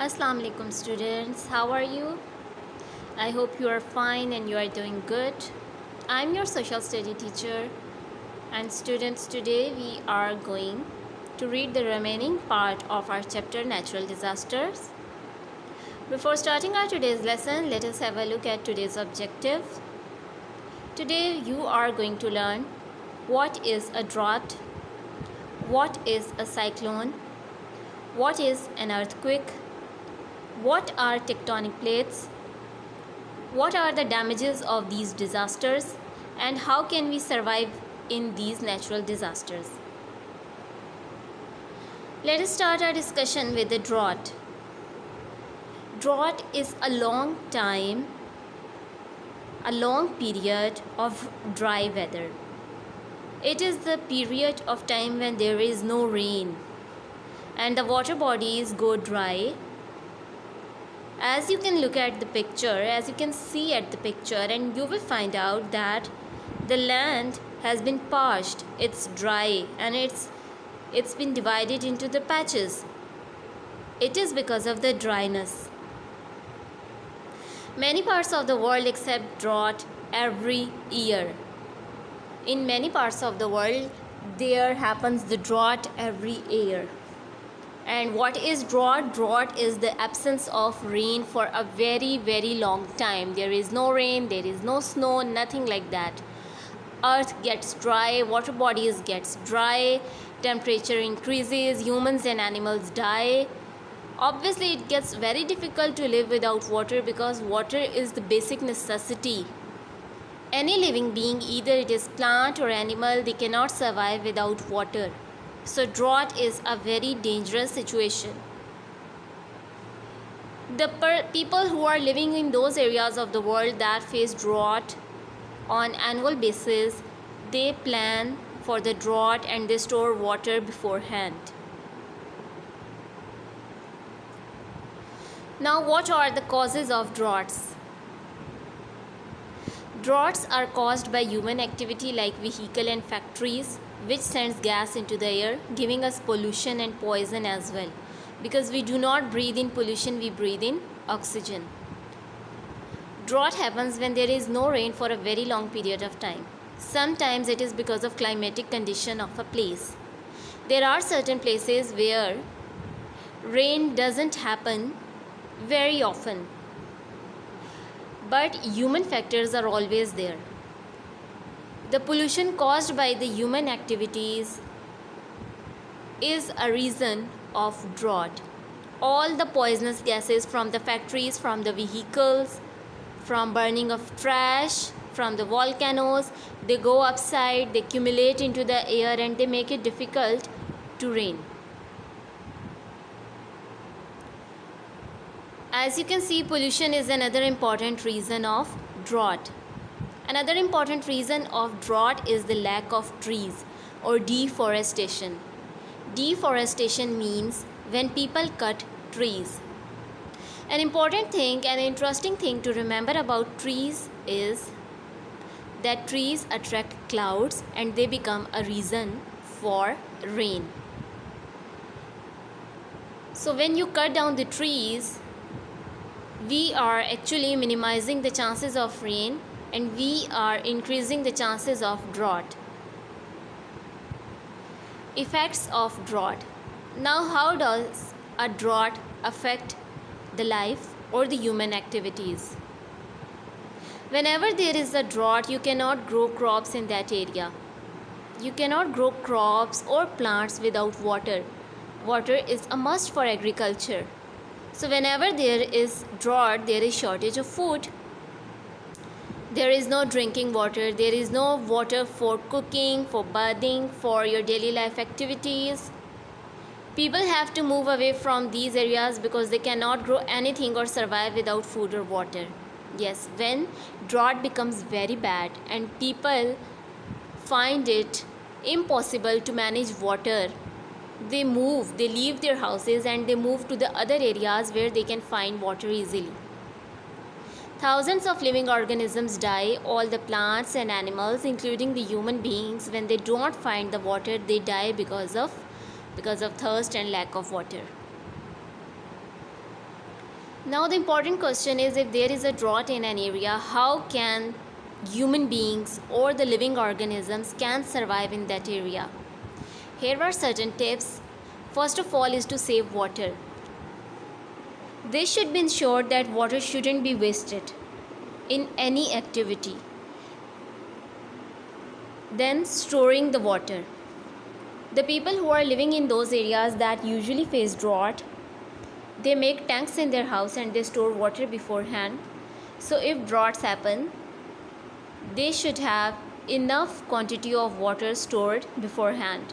Assalamu alaikum students, how are you? I hope you are fine and you are doing good. I'm your social study teacher, and students, today we are going to read the remaining part of our chapter Natural Disasters. Before starting our today's lesson, let us have a look at today's objective. Today you are going to learn what is a drought, what is a cyclone, what is an earthquake, what are tectonic plates, what are the damages of these disasters, and how can we survive in these natural disasters. Let us start our discussion with the drought. Drought is a long period of dry weather. It is the period of time when there is no rain and the water bodies go dry. As you can look at the picture, as you can see at the picture, and you will find out that the land has been parched, it's dry, and it's been divided into the patches. It is because of the dryness. Many parts of the world accept drought every year. In many parts of the world, there happens the drought every year. And what is drought? Drought is the absence of rain for a very, very long time. There is no rain, there is no snow, nothing like that. Earth gets dry, water bodies gets dry, temperature increases, humans and animals die. Obviously, it gets very difficult to live without water because water is the basic necessity. Any living being, either it is plant or animal, they cannot survive without water. So drought is a very dangerous situation. The people who are living in those areas of the world that face drought on annual basis, they plan for the drought and they store water beforehand. Now, what are the causes of droughts? Droughts are caused by human activity like vehicle and factories, which sends gas into the air, giving us pollution and poison as well. Because we do not breathe in pollution, we breathe in oxygen. Drought happens when there is no rain for a very long period of time. Sometimes it is because of climatic condition of a place. There are certain places where rain doesn't happen very often, but human factors are always there. The pollution caused by the human activities is a reason of drought. All the poisonous gases from the factories, from the vehicles, from burning of trash, from the volcanoes, they go upside, they accumulate into the air, and they make it difficult to rain. As you can see, pollution is another important reason of drought. Another important reason of drought is the lack of trees or deforestation. Deforestation means when people cut trees. An important thing, an interesting thing to remember about trees is that trees attract clouds and they become a reason for rain. So when you cut down the trees, we are actually minimizing the chances of rain and we are increasing the chances of drought. Effects of drought. Now, how does a drought affect the life or the human activities? Whenever there is a drought, you cannot grow crops in that area. You cannot grow crops or plants without water. Water is a must for agriculture. So whenever there is drought, there is shortage of food. There is no drinking water, there is no water for cooking, for bathing, for your daily life activities. People have to move away from these areas because they cannot grow anything or survive without food or water. Yes, when drought becomes very bad and people find it impossible to manage water, they move, they leave their houses and they move to the other areas where they can find water easily. Thousands of living organisms die, all the plants and animals, including the human beings, when they do not find the water, they die because of thirst and lack of water. Now the important question is, if there is a drought in an area, how can human beings or the living organisms can survive in that area? Here are certain tips. First of all is to save water. This should be ensured that water shouldn't be wasted in any activity. Then storing the water. The people who are living in those areas that usually face drought, they make tanks in their house and they store water beforehand. So if droughts happen, they should have enough quantity of water stored beforehand.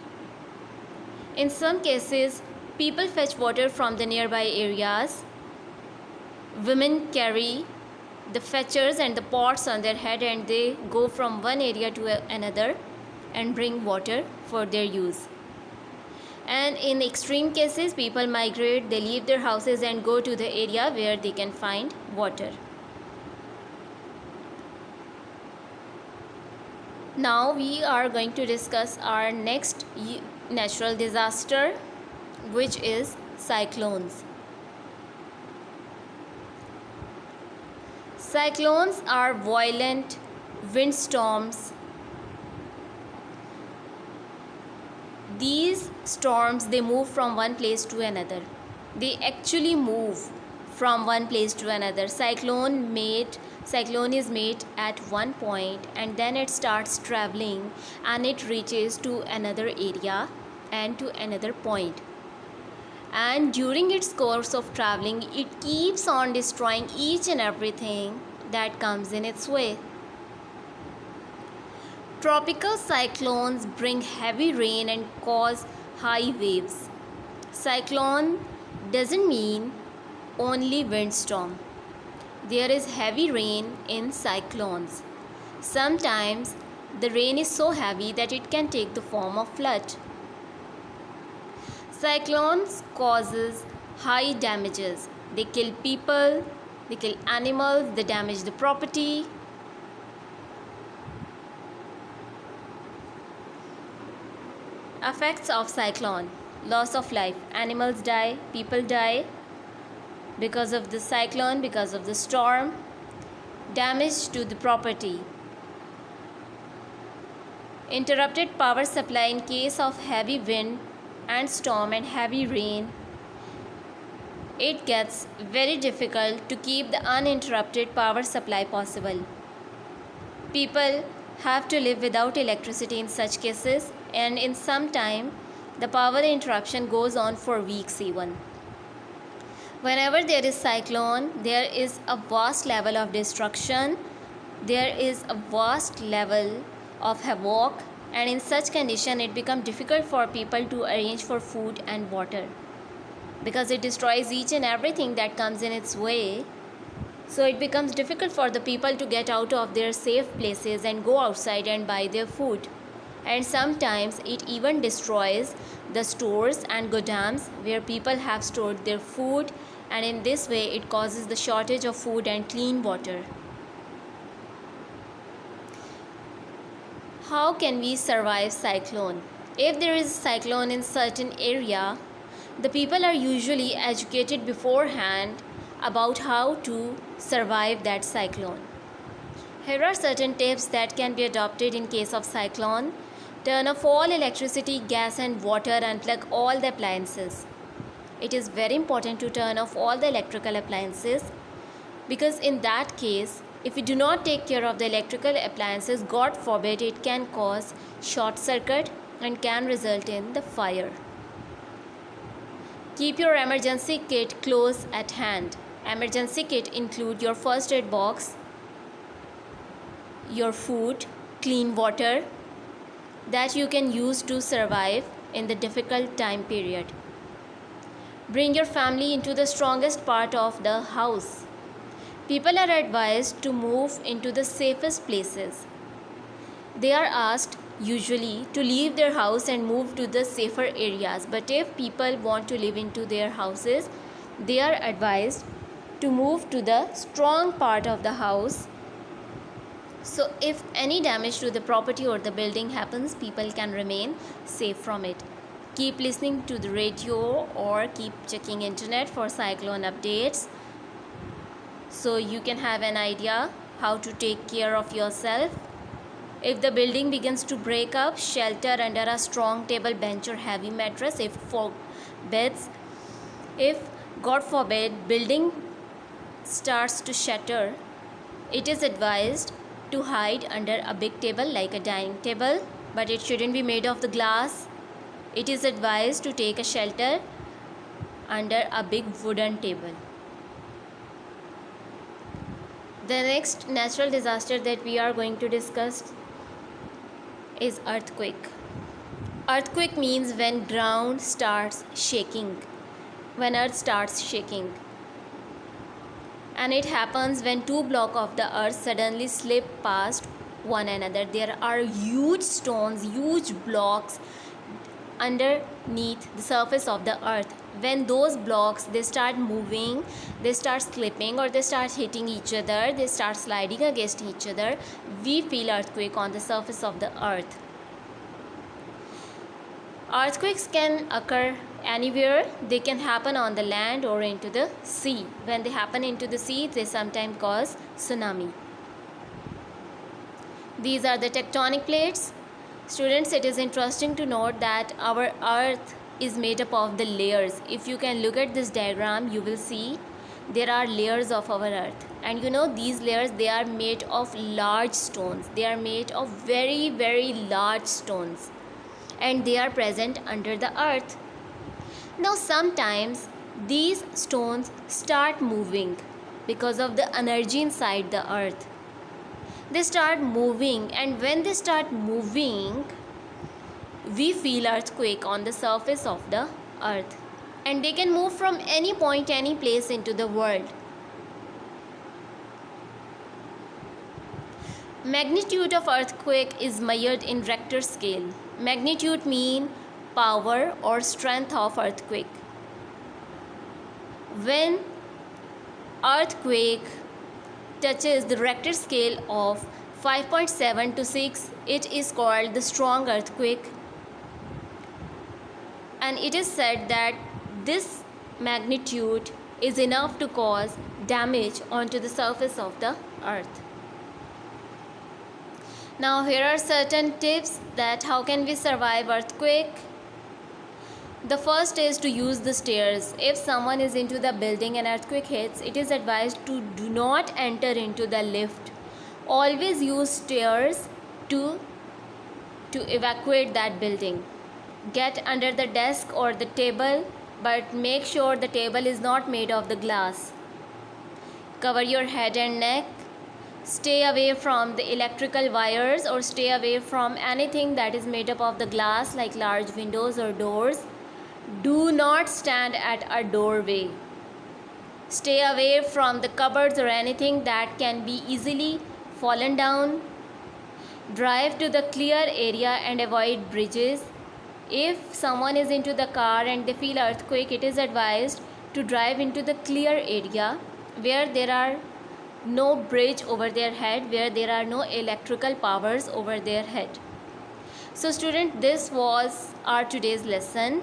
In some cases, people fetch water from the nearby areas. Women carry the fetchers and the pots on their head and they go from one area to another and bring water for their use. And in extreme cases, people migrate, they leave their houses and go to the area where they can find water. Now we are going to discuss our next natural disaster, which is cyclones. Cyclones are violent windstorms. These storms, they move from one place to another. They actually move from one place to another. Cyclone is made at one point and then it starts traveling and it reaches to another area and to another point. And during its course of traveling, it keeps on destroying each and everything that comes in its way. Tropical cyclones bring heavy rain and cause high waves. Cyclone doesn't mean only windstorm. There is heavy rain in cyclones. Sometimes the rain is so heavy that it can take the form of flood. Cyclones causes high damages. They kill people, they kill animals, they damage the property. Effects of cyclone: loss of life. Animals die, people die because of the cyclone, because of the storm. Damage to the property. Interrupted power supply in case of heavy wind and storm and heavy rain. It gets very difficult to keep the uninterrupted power supply possible. People have to live without electricity in such cases, and in some time the power interruption goes on for weeks even. Whenever there is cyclone, there is a vast level of destruction, there is a vast level of havoc, and in such condition it becomes difficult for people to arrange for food and water because it destroys each and everything that comes in its way. So it becomes difficult for the people to get out of their safe places and go outside and buy their food. And sometimes it even destroys the stores and godams where people have stored their food, and in this way it causes the shortage of food and clean water. How can we survive cyclone? If there is a cyclone in certain area, the people are usually educated beforehand about how to survive that cyclone. Here are certain tips that can be adopted in case of cyclone. Turn off all electricity, gas and water, unplug all the appliances. It is very important to turn off all the electrical appliances because in that case, if we do not take care of the electrical appliances, God forbid, it can cause short circuit and can result in the fire. Keep your emergency kit close at hand. Emergency kit include your first aid box, your food, clean water that you can use to survive in the difficult time period. Bring your family into the strongest part of the house. People are advised to move into the safest places. They are asked usually to leave their house and move to the safer areas. But if people want to live into their houses, they are advised to move to the strong part of the house. So if any damage to the property or the building happens, people can remain safe from it. Keep listening to the radio or keep checking internet for cyclone updates. so you can have an idea how to take care of yourself. If the building begins to break up, shelter under a strong table, bench or heavy mattress. If God forbid building starts to shatter, it is advised to hide under a big table like a dining table, but it shouldn't be made of the glass. It is advised to take a shelter under a big wooden table. The next natural disaster that we are going to discuss is earthquake. Earthquake means when ground starts shaking, when earth starts shaking. And it happens when two blocks of the earth suddenly slip past one another. There are huge stones, huge blocks underneath the surface of the earth. When those blocks, they start moving, they start slipping, or they start hitting each other, they start sliding against each other, we feel earthquake on the surface of the earth. Earthquakes can occur anywhere. They can happen on the land or into the sea. When they happen into the sea, they sometimes cause tsunami. These are the tectonic plates. Students, it is interesting to note that our earth is made up of the layers. If you can look at this diagram, you will see there are layers of our earth. And you know, these layers, they are made of large stones. They are made of very, very large stones. And they are present under the earth. Now sometimes these stones start moving because of the energy inside the earth. They start moving, and when they start moving, we feel earthquake on the surface of the earth. And they can move from any point, any place into the world. Magnitude of earthquake is measured in Richter scale. Magnitude mean power or strength of earthquake. When earthquake touches the Richter scale of 5.7 to 6, it is called the strong earthquake. And it is said that this magnitude is enough to cause damage onto the surface of the earth. Now here are certain tips that how can we survive earthquake. The first is to use the stairs. If someone is into the building and earthquake hits, it is advised to do not enter into the lift. Always use stairs to evacuate that building. Get under the desk or the table, but make sure the table is not made of the glass. Cover your head and neck. Stay away from the electrical wires, or stay away from anything that is made up of the glass like large windows or doors. Do not stand at a doorway. Stay away from the cupboards or anything that can be easily fallen down. Drive to the clear area and avoid bridges. If someone is into the car and they feel earthquake, it is advised to drive into the clear area where there are no bridge over their head, where there are no electrical powers over their head. So student, this was our today's lesson.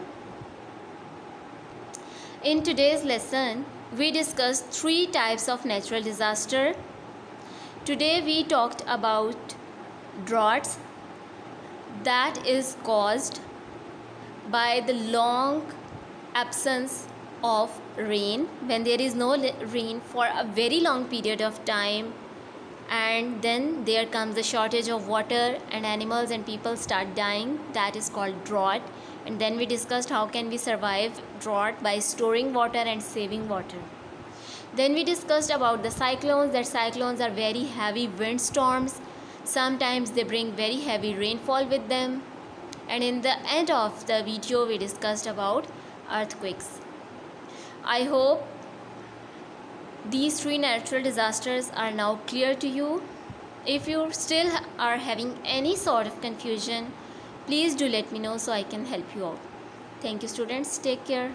In today's lesson, we discussed 3 types of natural disaster. Today we talked about droughts that is caused by the long absence of rain, when there is no rain for a very long period of time, and then there comes the shortage of water and animals and people start dying. That is called drought. And then we discussed how can we survive drought by storing water and saving water. Then we discussed about the cyclones, that cyclones are very heavy windstorms. Sometimes they bring very heavy rainfall with them. And in the end of the video, we discussed about earthquakes. I hope these 3 natural disasters are now clear to you. If you still are having any sort of confusion, please do let me know so I can help you out. Thank you students. Take care.